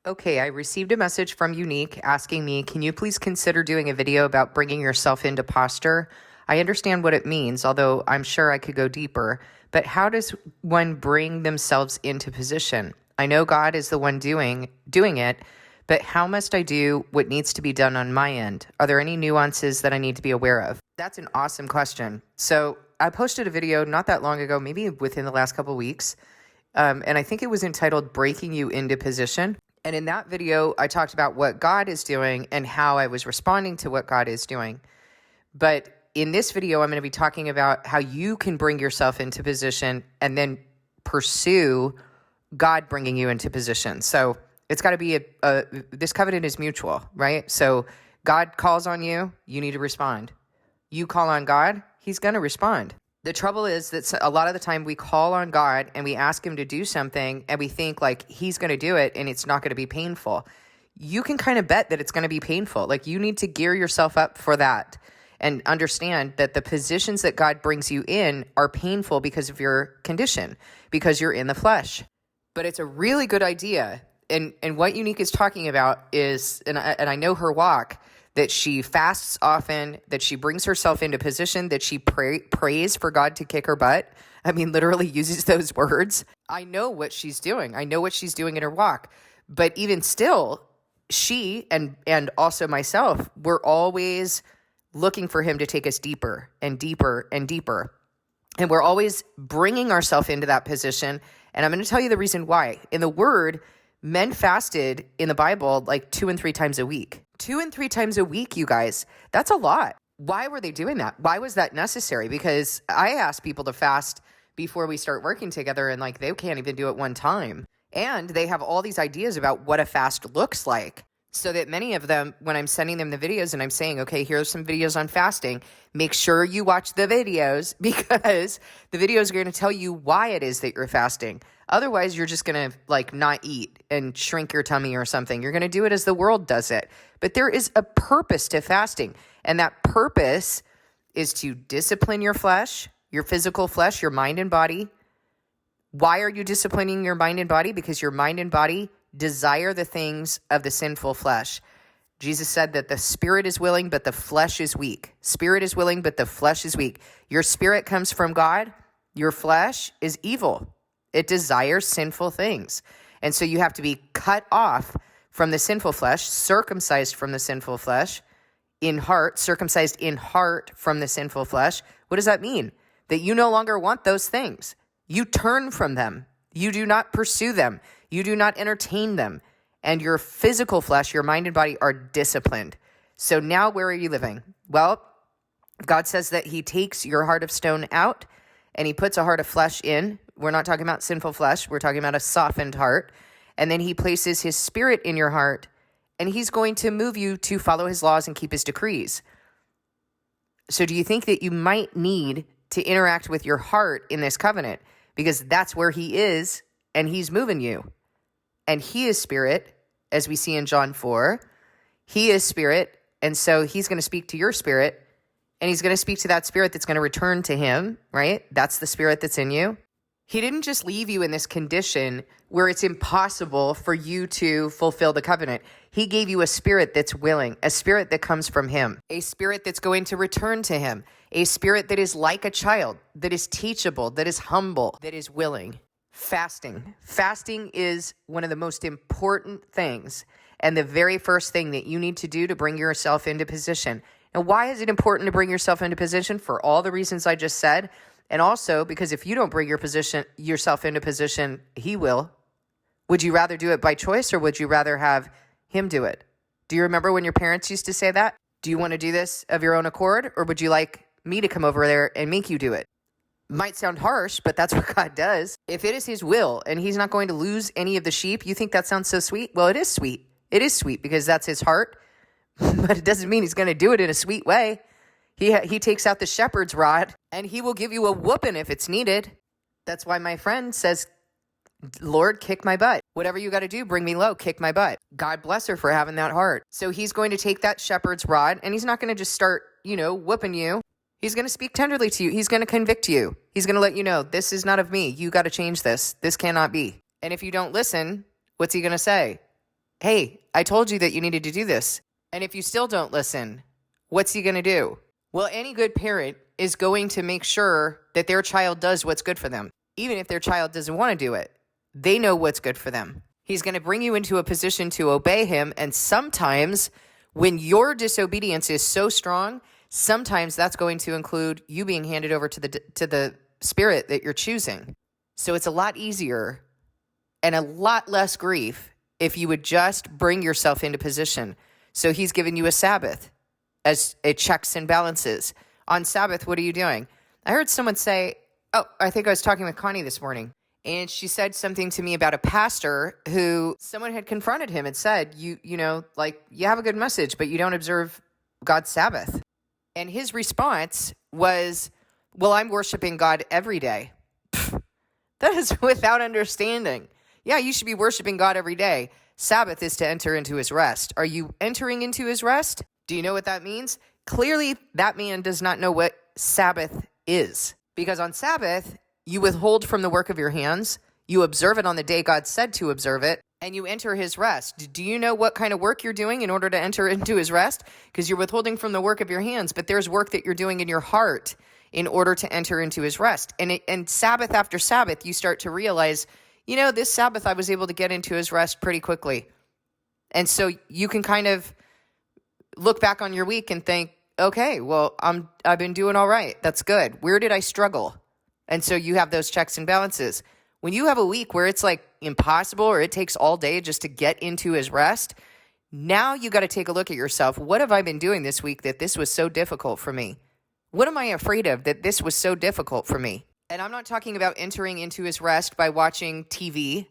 Okay, I received a message from Unique asking me, can you please consider doing a video about bringing yourself into posture? I understand what it means, although I'm sure I could go deeper. But how does one bring themselves into position? I know God is the one doing it, but how must I do what needs to be done on my end? Are there any nuances that I need to be aware of? That's an awesome question. So I posted a video not that long ago, maybe within the last couple of weeks, and I think it was entitled Breaking You into Position. And in that video, I talked about what God is doing and how I was responding to what God is doing. But in this video, I'm going to be talking about how you can bring yourself into position and then pursue God bringing you into position. So it's got to be this covenant is mutual, right? So God calls on you, you need to respond. You call on God, he's going to respond. The trouble is that a lot of the time we call on God and we ask him to do something and we think like he's going to do it and it's not going to be painful. You can kind of bet that it's going to be painful. Like you need to gear yourself up for that and understand that the positions that God brings you in are painful because of your condition, because you're in the flesh. But it's a really good idea. And what Unique is talking about is, and I know her walk, that she fasts often, that she brings herself into position, that she prays for God to kick her butt. I mean, literally uses those words. I know what she's doing. I know what she's doing in her walk. But even still, she and also myself, we're always looking for him to take us deeper and deeper and deeper. And we're always bringing ourselves into that position. And I'm going to tell you the reason why. In the Word, men fasted in the Bible like 2 and 3 times a week. 2 and 3 times a week, you guys. That's a lot. Why were they doing that? Why was that necessary? Because I asked people to fast before we start working together and like they can't even do it one time. And they have all these ideas about what a fast looks like. So that many of them, when I'm sending them the videos and I'm saying, okay, here's some videos on fasting, make sure you watch the videos because the videos are going to tell you why it is that you're fasting. Otherwise, you're just going to like not eat and shrink your tummy or something. You're going to do it as the world does it. But there is a purpose to fasting. And that purpose is to discipline your flesh, your physical flesh, your mind and body. Why are you disciplining your mind and body? Because your mind and body desire the things of the sinful flesh. Jesus said that the spirit is willing, but the flesh is weak. Spirit is willing, but the flesh is weak. Your spirit comes from God. Your flesh is evil. It desires sinful things. And so you have to be cut off from the sinful flesh, circumcised from the sinful flesh, in heart, circumcised in heart from the sinful flesh. What does that mean? That you no longer want those things. You turn from them. You do not pursue them. You do not entertain them. And your physical flesh, your mind and body are disciplined. So now where are you living? Well, God says that he takes your heart of stone out and he puts a heart of flesh in. We're not talking about sinful flesh. We're talking about a softened heart. And then he places his spirit in your heart and he's going to move you to follow his laws and keep his decrees. So do you think that you might need to interact with your heart in this covenant? Because that's where he is and he's moving you. And he is spirit, as we see in John 4. He is spirit, and so he's going to speak to your spirit, and he's going to speak to that spirit that's going to return to him, right? That's the spirit that's in you. He didn't just leave you in this condition where it's impossible for you to fulfill the covenant. He gave you a spirit that's willing, a spirit that comes from him, a spirit that's going to return to him, a spirit that is like a child, that is teachable, that is humble, that is willing. Fasting. Fasting is one of the most important things and the very first thing that you need to do to bring yourself into position. And why is it important to bring yourself into position? For all the reasons I just said. And also because if you don't bring yourself into position, he will. Would you rather do it by choice or would you rather have him do it? Do you remember when your parents used to say that? Do you want to do this of your own accord or would you like me to come over there and make you do it? Might sound harsh, but that's what God does. If it is his will and he's not going to lose any of the sheep, you think that sounds so sweet? Well, it is sweet. It is sweet because that's his heart, but it doesn't mean he's going to do it in a sweet way. He takes out the shepherd's rod and he will give you a whooping if it's needed. That's why my friend says, Lord, kick my butt. Whatever you got to do, bring me low, kick my butt. God bless her for having that heart. So he's going to take that shepherd's rod and he's not going to just start, whooping you. He's going to speak tenderly to you. He's going to convict you. He's going to let you know, this is not of me. You got to change this. This cannot be. And if you don't listen, what's he going to say? hey, I told you that you needed to do this. And if you still don't listen, what's he going to do? Well, any good parent is going to make sure that their child does what's good for them. Even if their child doesn't want to do it, they know what's good for them. He's going to bring you into a position to obey him. And sometimes when your disobedience is so strong, sometimes that's going to include you being handed over to the spirit that you're choosing. So it's a lot easier and a lot less grief if you would just bring yourself into position. So he's given you a Sabbath as it checks and balances. On Sabbath, what are you doing? I heard someone say, I think I was talking with Connie this morning, and she said something to me about a pastor who someone had confronted him and said, you have a good message, but you don't observe God's Sabbath. And his response was, well, I'm worshiping God every day. That is without understanding. Yeah, you should be worshiping God every day. Sabbath is to enter into his rest. Are you entering into his rest? Do you know what that means? Clearly, that man does not know what Sabbath is. Because on Sabbath, you withhold from the work of your hands, you observe it on the day God said to observe it, and you enter his rest. Do you know what kind of work you're doing in order to enter into his rest? Because you're withholding from the work of your hands, but there's work that you're doing in your heart in order to enter into his rest. And Sabbath after Sabbath, you start to realize, this Sabbath I was able to get into his rest pretty quickly. And so you can kind of look back on your week and think, okay, well, I've been doing all right. That's good. Where did I struggle? And so you have those checks and balances. When you have a week where it's like impossible or it takes all day just to get into his rest, now you got to take a look at yourself. What have I been doing this week that this was so difficult for me? What am I afraid of that this was so difficult for me? And I'm not talking about entering into his rest by watching TV,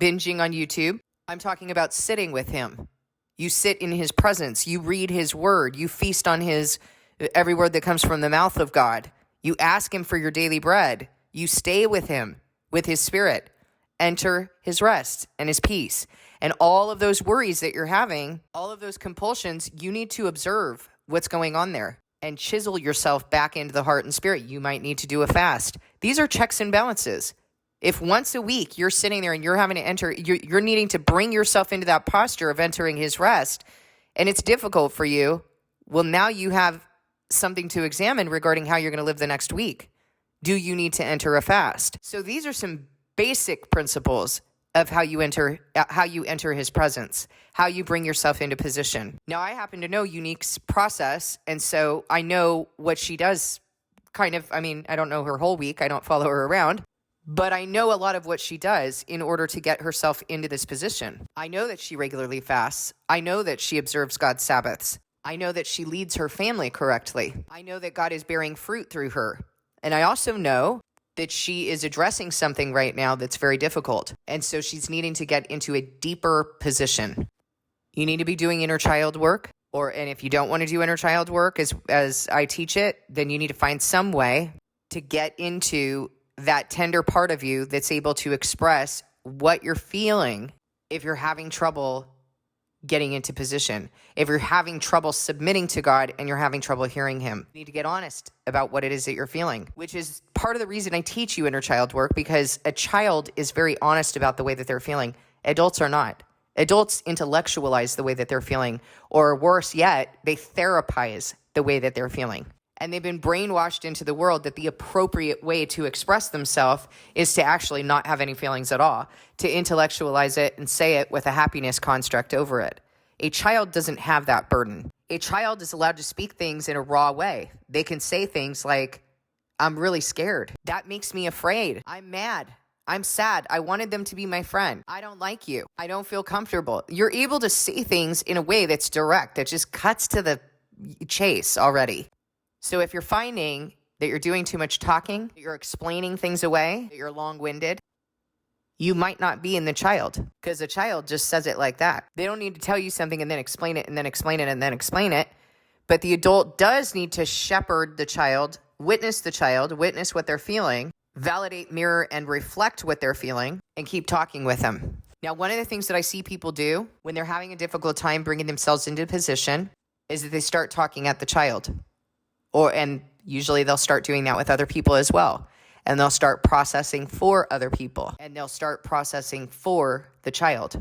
binging on YouTube. I'm talking about sitting with him. You sit in his presence. You read his word. You feast on every word that comes from the mouth of God. You ask him for your daily bread. You stay with him, with his spirit. Enter his rest and his peace. And all of those worries that you're having, all of those compulsions, you need to observe what's going on there and chisel yourself back into the heart and spirit. You might need to do a fast. These are checks and balances. If once a week you're sitting there and you're having to enter, you're needing to bring yourself into that posture of entering his rest, and it's difficult for you, well, now you have something to examine regarding how you're going to live the next week. Do you need to enter a fast? So these are some basic principles of how you enter his presence, how you bring yourself into position. Now, I happen to know Unique's process, and so I know what she does I don't know her whole week. I don't follow her around. But I know a lot of what she does in order to get herself into this position. I know that she regularly fasts. I know that she observes God's Sabbaths. I know that she leads her family correctly. I know that God is bearing fruit through her. And I also know that she is addressing something right now that's very difficult. And so she's needing to get into a deeper position. You need to be doing inner child work. And if you don't want to do inner child work as I teach it, then you need to find some way to get into that tender part of you that's able to express what you're feeling if you're having trouble getting into position, if you're having trouble submitting to God and you're having trouble hearing him. You need to get honest about what it is that you're feeling, which is part of the reason I teach you inner child work, because a child is very honest about the way that they're feeling. Adults are not. Adults intellectualize the way that they're feeling, or worse yet, they therapize the way that they're feeling. And they've been brainwashed into the world that the appropriate way to express themselves is to actually not have any feelings at all, to intellectualize it and say it with a happiness construct over it. A child doesn't have that burden. A child is allowed to speak things in a raw way. They can say things like, I'm really scared. That makes me afraid. I'm mad. I'm sad. I wanted them to be my friend. I don't like you. I don't feel comfortable. You're able to say things in a way that's direct, that just cuts to the chase already. So if you're finding that you're doing too much talking, that you're explaining things away, that you're long-winded, you might not be in the child, because a child just says it like that. They don't need to tell you something and then explain it and then explain it and then explain it. But the adult does need to shepherd the child, witness what they're feeling, validate, mirror, and reflect what they're feeling, and keep talking with them. Now, one of the things that I see people do when they're having a difficult time bringing themselves into position is that they start talking at the child. And usually they'll start doing that with other people as well. And they'll start processing for other people. And they'll start processing for the child.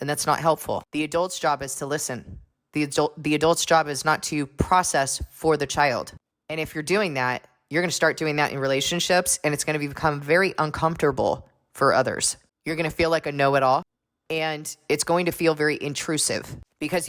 and that's not helpful. The adult's job is to listen. The adult's job is not to process for the child. And if you're doing that, you're going to start doing that in relationships, and it's going to become very uncomfortable for others. You're going to feel like a know-it-all, and it's going to feel very intrusive because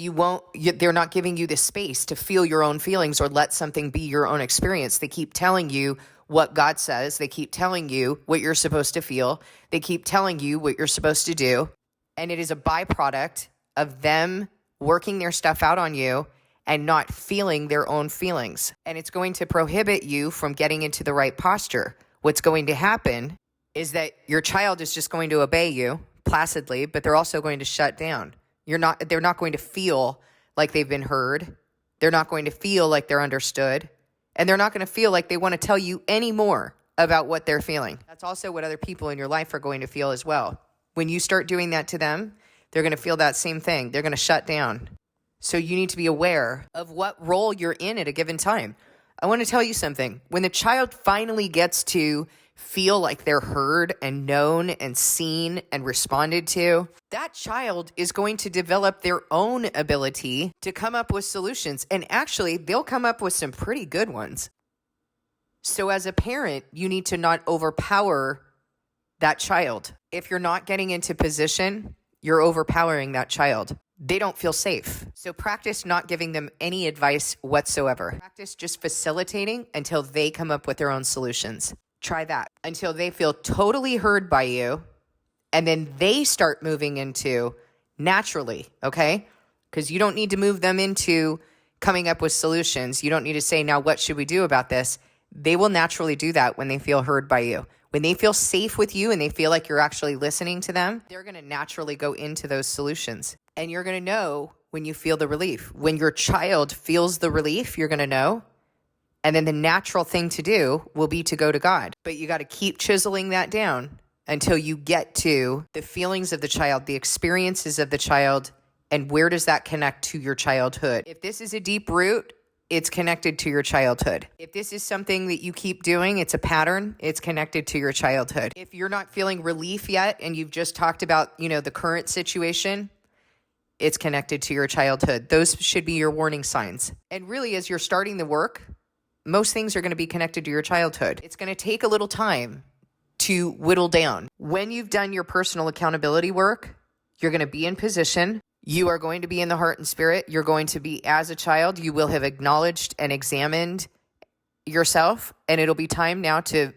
they're not giving you the space to feel your own feelings or let something be your own experience. They keep telling you what God says. They keep telling you what you're supposed to feel. They keep telling you what you're supposed to do. And it is a byproduct of them working their stuff out on you and not feeling their own feelings. And it's going to prohibit you from getting into the right posture. What's going to happen is that your child is just going to obey you placidly, but they're also going to shut down. They're not going to feel like they've been heard. They're not going to feel like they're understood. And they're not going to feel like they want to tell you any more about what they're feeling. That's also what other people in your life are going to feel as well. When you start doing that to them, they're going to feel that same thing. They're going to shut down. So you need to be aware of what role you're in at a given time. I want to tell you something. When the child finally gets to feel like they're heard and known and seen and responded to, that child is going to develop their own ability to come up with solutions. And actually, they'll come up with some pretty good ones. So as a parent, you need to not overpower that child. If you're not getting into position, you're overpowering that child. They don't feel safe. So practice not giving them any advice whatsoever. Practice just facilitating until they come up with their own solutions. Try that until they feel totally heard by you. And then they start moving into naturally, okay? Because you don't need to move them into coming up with solutions. You don't need to say, now what should we do about this? They will naturally do that when they feel heard by you. When they feel safe with you and they feel like you're actually listening to them, they're going to naturally go into those solutions. And you're going to know when you feel the relief. When your child feels the relief, you're going to know. And then the natural thing to do will be to go to God. But you got to keep chiseling that down until you get to the feelings of the child, the experiences of the child, and where does that connect to your childhood. If this is a deep root, it's connected to your childhood. If this is something that you keep doing, it's a pattern, it's connected to your childhood. If you're not feeling relief yet and you've just talked about, the current situation, it's connected to your childhood. Those should be your warning signs. And really, as you're starting the work, most things are going to be connected to your childhood. It's going to take a little time to whittle down. When you've done your personal accountability work, you're going to be in position. You are going to be in the heart and spirit. You're going to be, as a child, you will have acknowledged and examined yourself, and it'll be time now to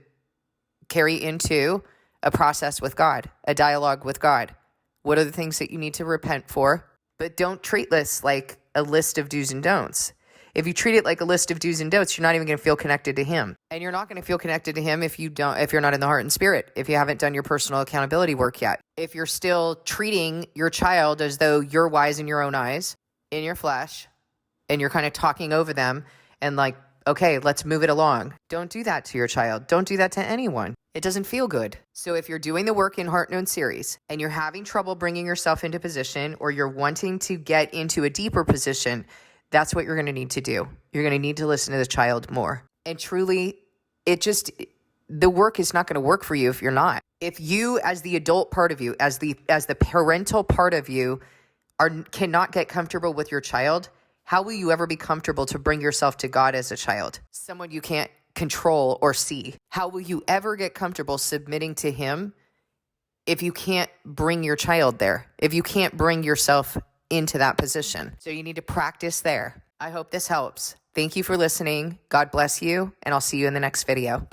carry into a process with God, a dialogue with God. What are the things that you need to repent for? But don't treat this like a list of do's and don'ts. If you treat it like a list of do's and don'ts, you're not even going to feel connected to him. And you're not going to feel connected to him if you're not in the heart and spirit, if you haven't done your personal accountability work yet. If you're still treating your child as though you're wise in your own eyes, in your flesh, and you're kind of talking over them and like, okay, let's move it along. Don't do that to your child. Don't do that to anyone. It doesn't feel good. So if you're doing the work in Heart Known series and you're having trouble bringing yourself into position, or you're wanting to get into a deeper position, that's what you're going to need to do. You're going to need to listen to the child more. And truly, the work is not going to work for you if you're not. If you, as the adult part of you, as the parental part of you, cannot get comfortable with your child, how will you ever be comfortable to bring yourself to God as a child? Someone you can't control or see. How will you ever get comfortable submitting to him if you can't bring your child there? If you can't bring yourself into that position? So you need to practice there. I hope this helps. Thank you for listening. God bless you, and I'll see you in the next video.